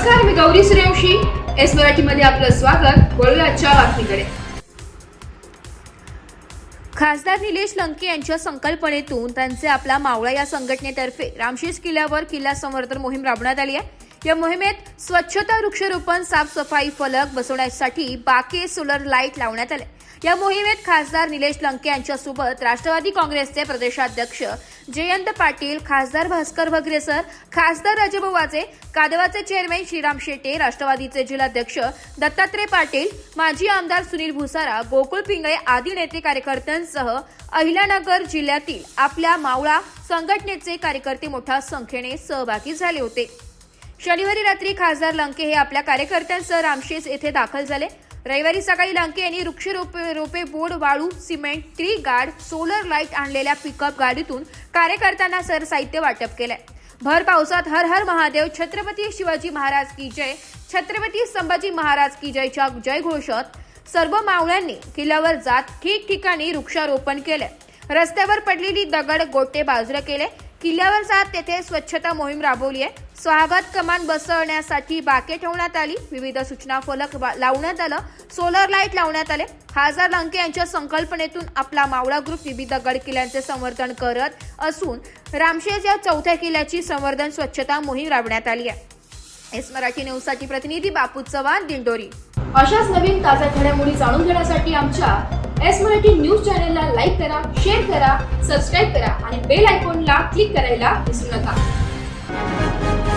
नमस्कार, मी गौरी सूर्यवंशी. एस मराठीमध्ये आपलं स्वागत. वळूया आजच्या बातमीकडे. खासदार निलेश लंके यांच्या संकल्पनेतून त्यांचे आपला मावळा या संघटनेतर्फे रामशेज किल्ल्यावर किल्ला संवर्धन मोहीम राबवण्यात आली आहे. या मोहिमेत स्वच्छता, वृक्षारोपण, साफसफाई, फलक बसवण्यासाठी बाके सोलर लाईट लावण्यात आले. या मोहिमेत खासदार निलेश लंके यांच्यासोबत राष्ट्रवादी काँग्रेसचे प्रदेशाध्यक्ष जयंत पाटील, खासदार भास्कर भगरेसर, खासदार राजाभाऊ वाजे, कादवाचे चेअरमॅन श्रीराम शेटे, राष्ट्रवादीचे जिल्हाध्यक्ष दत्तात्रय पाटील, माजी आमदार सुनील भुसारा, गोकुळ पिंगळे आदी नेते कार्यकर्त्यांसह अहिल्यानगर जिल्ह्यातील आपल्या मावळा संघटनेचे कार्यकर्ते मोठ्या संख्येने सहभागी झाले होते. शनिवारी रात्री खासदार लंके हे आपल्या कार्यकर्त्यांसह रामशेज येथे दाखल झाले. रविवारी सकाळी लंके यांनी वृक्षरोपे, बोर्ड, वाळू, cement, tree guard, solar light आणलेल्या पिकअप गाडीतून कार्यकर्त्यांना सर्व साहित्य वाटप केलंय. भर पावसात हर हर महादेव, छत्रपती शिवाजी महाराज की जय, छत्रपती संभाजी महाराज की जयच्या जयघोषात सर्व मावळ्यांनी किल्ल्यावर जात ठिकठिकाणी वृक्षारोपण केले. रस्त्यावर पडलेली दगड, गोटे बाजूला केले. किल्ल्यावर जात तेथे स्वच्छता मोहीम राबवली आहे. स्वागत कमान बसवण्यासाठी बाके ठेवण्यात आली. विविध सूचना फलक लावण्यात आलं. सोलर लाईट लावण्यात आले. खासदार लंके यांच्या संकल्पनेतून आपला मावळा ग्रुप विविध गड किल्ल्यांचे संवर्धन करत असून रामशेज या चौथ्या किल्ल्याची संवर्धन स्वच्छता मोहीम राबवण्यात आली आहे. एस मराठी न्यूजसाठी प्रतिनिधी बापू चव्हाण, दिंडोरी. अशाच नवीन ताज्या घडामोडी जाणून घेण्यासाठी आमच्या एस मराठी न्यूज चॅनलला लाईक करा, शेअर करा, सबस्क्राईब करा आणि बेल आयकॉनला क्लिक करायला विसरू नका.